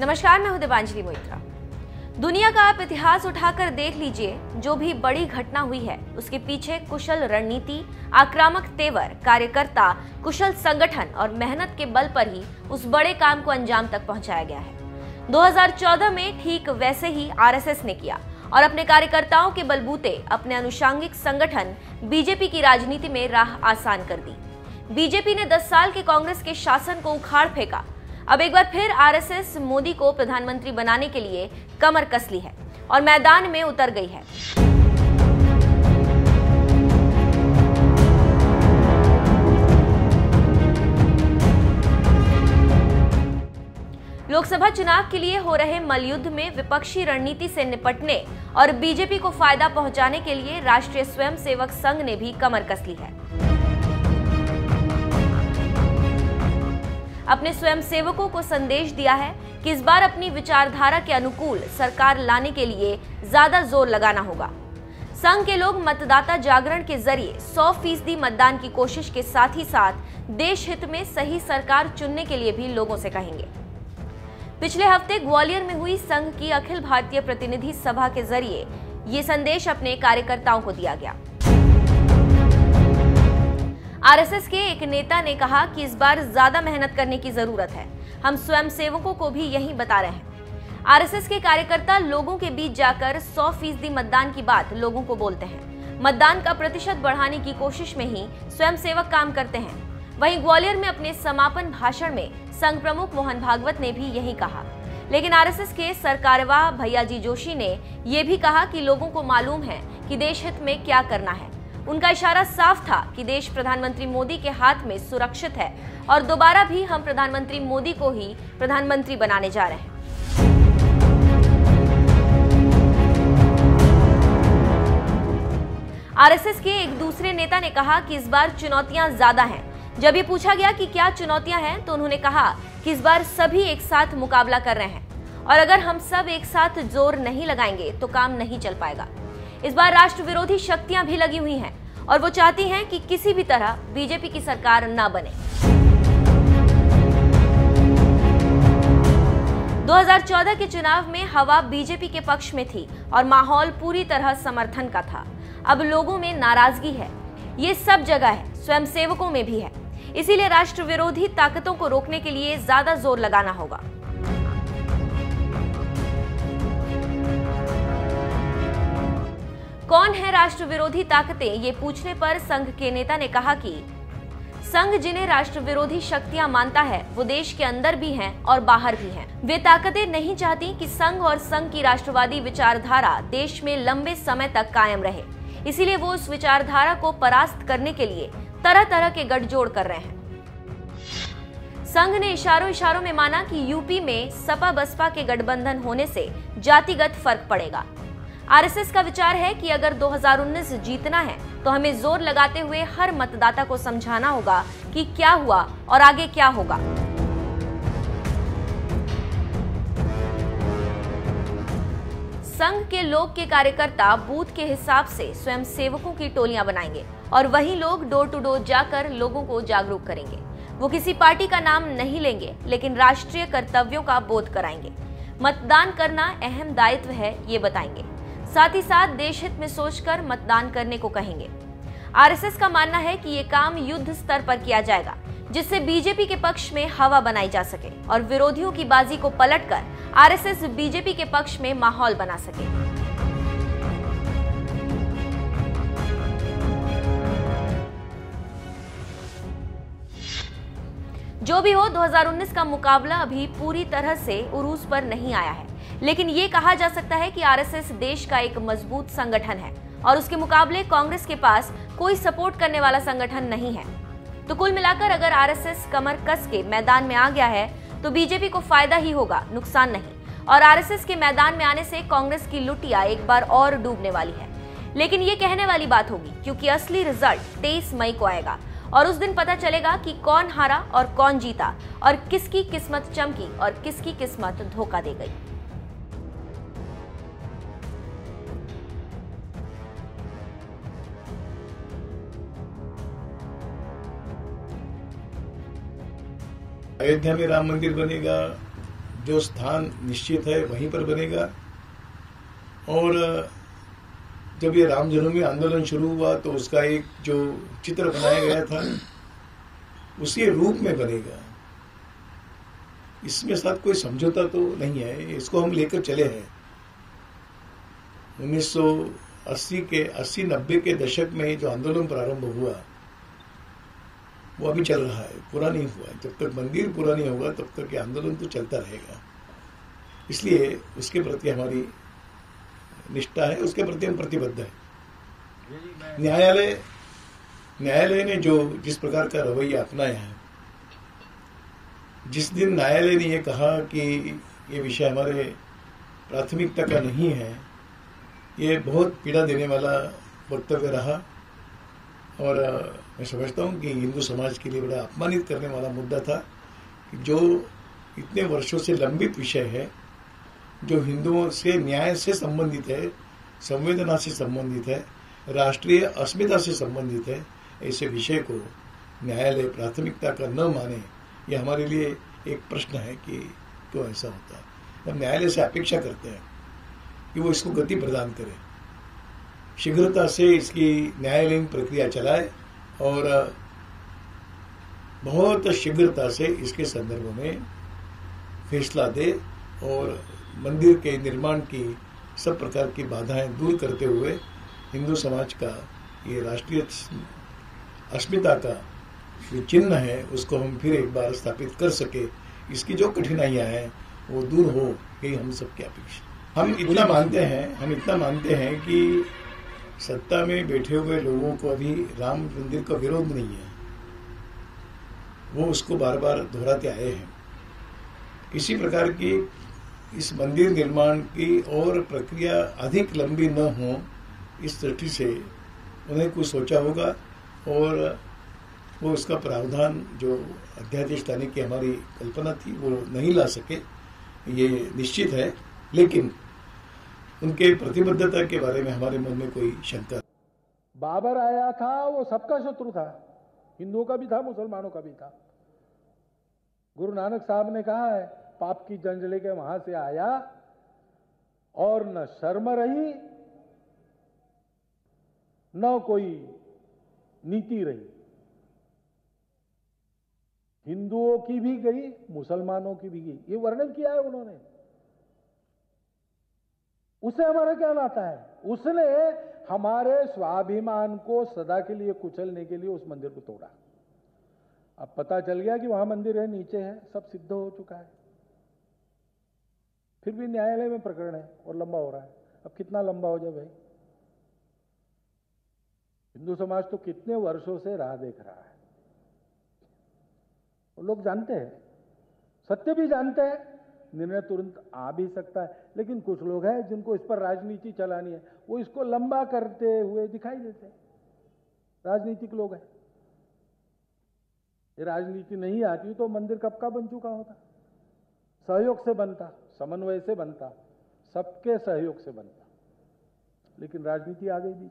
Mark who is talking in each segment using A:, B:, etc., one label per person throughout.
A: नमस्कार, मैं हूं दीपांजलि मोइत्रा। दुनिया का आप इतिहास उठाकर देख लीजिए, जो भी बड़ी घटना हुई है उसके पीछे कुशल रणनीति, आक्रामक तेवर, कार्यकर्ता, कुशल संगठन और मेहनत के बल पर ही उस बड़े काम को अंजाम तक पहुंचाया गया है। 2014 में ठीक वैसे ही आरएसएस ने किया और अपने कार्यकर्ताओं के बलबूते अपने अनुषंगिक संगठन बीजेपी की राजनीति में राह आसान कर दी। बीजेपी ने 10 साल के कांग्रेस के शासन को उखाड़ फेंका। अब एक बार फिर आरएसएस मोदी को प्रधानमंत्री बनाने के लिए कमर कस ली है और मैदान में उतर गई है। लोकसभा चुनाव के लिए हो रहे मल्लयुद्ध में विपक्षी रणनीति से निपटने और बीजेपी को फायदा पहुंचाने के लिए राष्ट्रीय स्वयंसेवक संघ ने भी कमर कस ली है। अपने स्वयंसेवकों को संदेश दिया है कि इस बार अपनी विचारधारा के अनुकूल सरकार लाने के लिए ज्यादा जोर लगाना होगा। संघ के लोग मतदाता जागरण के जरिए 100% मतदान की कोशिश के साथ ही साथ देश हित में सही सरकार चुनने के लिए भी लोगों से कहेंगे। पिछले हफ्ते ग्वालियर में हुई संघ की अखिल भारतीय प्रतिनिधि सभा के जरिए ये संदेश अपने कार्यकर्ताओं को दिया गया। आरएसएस के एक नेता ने कहा कि इस बार ज्यादा मेहनत करने की जरूरत है। हम स्वयंसेवकों को भी यही बता रहे हैं। आरएसएस के कार्यकर्ता लोगों के बीच जाकर 100% मतदान की बात लोगों को बोलते हैं। मतदान का प्रतिशत बढ़ाने की कोशिश में ही स्वयंसेवक काम करते हैं। वहीं ग्वालियर में अपने समापन भाषण में संघ प्रमुख मोहन भागवत ने भी यही कहा। लेकिन आरएसएस के सरकारवाह भैयाजी जोशी ने यह भी कहा कि लोगों को मालूम है कि देश हित में क्या करना है। उनका इशारा साफ था कि देश प्रधानमंत्री मोदी के हाथ में सुरक्षित है और दोबारा भी हम प्रधानमंत्री मोदी को ही प्रधानमंत्री बनाने जा रहे हैं। आरएसएस के एक दूसरे नेता ने कहा कि इस बार चुनौतियां ज्यादा हैं। जब ये पूछा गया कि क्या चुनौतियां हैं तो उन्होंने कहा कि इस बार सभी एक साथ मुकाबला कर रहे हैं और अगर हम सब एक साथ जोर नहीं लगाएंगे तो काम नहीं चल पाएगा। इस बार राष्ट्र विरोधी शक्तियां भी लगी हुई हैं और वो चाहती हैं कि किसी भी तरह बीजेपी की सरकार न बने। 2014 के चुनाव में हवा बीजेपी के पक्ष में थी और माहौल पूरी तरह समर्थन का था। अब लोगों में नाराजगी है। ये सब जगह है, स्वयंसेवकों में भी है। इसीलिए राष्ट्र विरोधी ताकतों को रोकने के लिए ज्यादा जोर लगाना होगा। कौन है राष्ट्र विरोधी ताकतें, ये पूछने पर संघ के नेता ने कहा कि संघ जिन्हें राष्ट्र विरोधी शक्तियां मानता है वो देश के अंदर भी हैं और बाहर भी हैं। वे ताकतें नहीं चाहती कि संघ और संघ की राष्ट्रवादी विचारधारा देश में लंबे समय तक कायम रहे। इसीलिए वो उस विचारधारा को परास्त करने के लिए तरह तरह के गठजोड़ कर रहे हैं। संघ ने इशारों में माना कि यूपी में सपा बसपा के गठबंधन होने से जातिगत फर्क पड़ेगा। आरएसएस का विचार है कि अगर 2019 जीतना है तो हमें जोर लगाते हुए हर मतदाता को समझाना होगा कि क्या हुआ और आगे क्या होगा। संघ के लोग के कार्यकर्ता बूथ के हिसाब से स्वयंसेवकों की टोलियां बनाएंगे और वही लोग डोर टू डोर जाकर लोगों को जागरूक करेंगे। वो किसी पार्टी का नाम नहीं लेंगे लेकिन राष्ट्रीय कर्तव्यों का बोध कराएंगे। मतदान करना अहम दायित्व है ये बताएंगे। साथ ही साथ देश हित में सोचकर मतदान करने को कहेंगे। आरएसएस का मानना है कि ये काम युद्ध स्तर पर किया जाएगा जिससे बीजेपी के पक्ष में हवा बनाई जा सके और विरोधियों की बाजी को पलटकर आरएसएस बीजेपी के पक्ष में माहौल बना सके। जो भी हो, 2019 का मुकाबला अभी पूरी तरह से उरूज पर नहीं आया है, लेकिन ये कहा जा सकता है कि आरएसएस देश का एक मजबूत संगठन है और उसके मुकाबले कांग्रेस के पास कोई सपोर्ट करने वाला संगठन नहीं है। तो कुल मिलाकर अगर आरएसएस कमर कस के मैदान में आ गया है तो बीजेपी को फायदा ही होगा, नुकसान नहीं। और आरएसएस के मैदान में आने से कांग्रेस की लुटिया एक बार और डूबने वाली है। लेकिन ये कहने वाली बात होगी क्योंकि असली रिजल्ट 23 मई को आएगा और उस दिन पता चलेगा कि कौन हारा और कौन जीता और किसकी किस्मत चमकी और किसकी किस्मत धोखा दे गई।
B: अयोध्या में राम मंदिर बनेगा, जो स्थान निश्चित है वहीं पर बनेगा। और जब ये राम जन्मभूमि आंदोलन शुरू हुआ तो उसका एक जो चित्र बनाया गया था उसी रूप में बनेगा। इसमें साथ कोई समझौता तो नहीं है, इसको हम लेकर चले हैं। 1980-90 के दशक में जो आंदोलन प्रारंभ हुआ वो अभी चल रहा है, पूरा नहीं हुआ है। जब तक मंदिर पूरा नहीं होगा तब तक ये आंदोलन तो चलता रहेगा। इसलिए उसके प्रति हमारी निष्ठा है, उसके प्रति हम प्रतिबद्ध है। न्यायालय ने जो जिस प्रकार का रवैया अपनाया है, जिस दिन न्यायालय ने ये कहा कि ये विषय हमारे प्राथमिकता का नहीं है, ये बहुत पीड़ा देने वाला वक्तव्य रहा। और मैं समझता हूँ कि हिंदू समाज के लिए बड़ा अपमानित करने वाला मुद्दा था कि जो इतने वर्षों से लंबित विषय है, जो हिंदुओं से न्याय से संबंधित है, संवेदना से संबंधित है, राष्ट्रीय अस्मिता से संबंधित है, ऐसे विषय को न्यायालय प्राथमिकता का न माने, ये हमारे लिए एक प्रश्न है कि क्यों ऐसा होता है। हम न्यायालय से अपेक्षा करते हैं कि वो इसको गति प्रदान करे, शीघ्रता से इसकी न्यायालयीन प्रक्रिया चलाए और बहुत शीघ्रता से इसके संदर्भ में फैसला दे और मंदिर के निर्माण की सब प्रकार की बाधाएं दूर करते हुए हिंदू समाज का ये राष्ट्रीय अस्मिता का जो चिन्ह है उसको हम फिर एक बार स्थापित कर सके। इसकी जो कठिनाइयां हैं वो दूर हो, यही हम सबकी अपेक्षा। हम इतना मानते हैं कि सत्ता में बैठे हुए लोगों को अभी राम मंदिर का विरोध नहीं है, वो उसको बार बार दोहराते आए हैं। किसी प्रकार की इस मंदिर निर्माण की और प्रक्रिया अधिक लंबी न हो, इस दृष्टि से उन्हें कुछ सोचा होगा और वो उसका प्रावधान जो अध्यादेश लाने की हमारी कल्पना थी वो नहीं ला सके, ये निश्चित है। लेकिन उनके प्रतिबद्धता के बारे में हमारे मन में कोई शंका।
C: बाबर आया था, वो सबका शत्रु था, हिंदुओं का भी था, मुसलमानों का भी था। गुरु नानक साहब ने कहा है, पाप की जंज लेके वहां से आया और न शर्म रही न कोई नीति रही। हिंदुओं की भी गई, मुसलमानों की भी गई, ये वर्णन किया है उन्होंने। उससे हमारा क्या नाता है? उसने हमारे स्वाभिमान को सदा के लिए कुचलने के लिए उस मंदिर को तोड़ा। अब पता चल गया कि वहां मंदिर है, नीचे है, सब सिद्ध हो चुका है। फिर भी न्यायालय में प्रकरण है और लंबा हो रहा है। अब कितना लंबा हो जाए भाई? हिंदू समाज तो कितने वर्षों से राह देख रहा है। वो लोग जानते हैं, सत्य भी जानते हैं, निर्णय तुरंत आ भी सकता है, लेकिन कुछ लोग हैं जिनको इस पर राजनीति चलानी है, वो इसको लंबा करते हुए दिखाई देते हैं। राजनीतिक लोग हैं। ये राजनीति नहीं आती तो मंदिर कब का बन चुका होता। सहयोग से बनता, समन्वय से बनता, सबके सहयोग से बनता, लेकिन राजनीति आ गई बीच।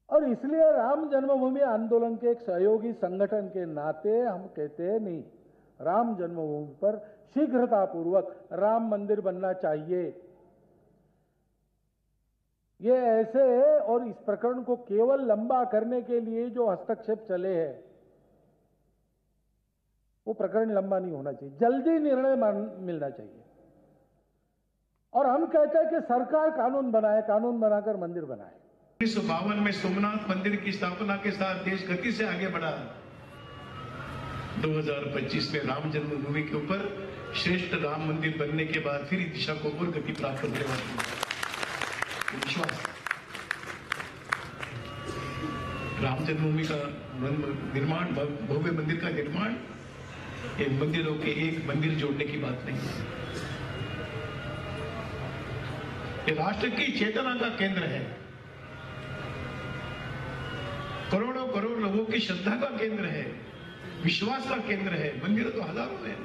C: और इसलिए राम जन्मभूमि आंदोलन के एक सहयोगी संगठन के नाते हम कहते हैं, नहीं, राम जन्मभूमि पर शीघ्रतापूर्वक राम मंदिर बनना चाहिए। ये ऐसे और इस प्रकरण को केवल लंबा करने के लिए जो हस्तक्षेप चले हैं, वो प्रकरण लंबा नहीं होना चाहिए, जल्दी निर्णय मिलना चाहिए। और हम कहते हैं कि सरकार कानून बनाए, कानून बनाकर मंदिर बनाए।
D: 1952 में सोमनाथ मंदिर की स्थापना के साथ देश गति से आगे बढ़ा। 2025 में राम जन्मभूमि के ऊपर श्रेष्ठ राम मंदिर बनने के बाद फिर दिशा को और गति प्राप्त होने वाली है। विश्वास, राम जन्मभूमि का निर्माण, भव्य मंदिर का निर्माण, ये मंदिरों के एक मंदिर जोड़ने की बात नहीं है। ये राष्ट्र की चेतना का केंद्र है, करोड़ों करोड़ लोगों की श्रद्धा का केंद्र है, विश्वास का केंद्र है। मंदिर तो हजारों हैं।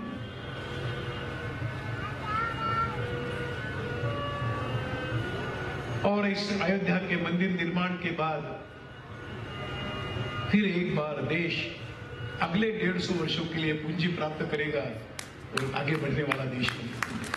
D: और इस अयोध्या के मंदिर निर्माण के बाद फिर एक बार देश अगले 150 वर्षों के लिए पूंजी प्राप्त करेगा। और आगे बढ़ने वाला देश बने।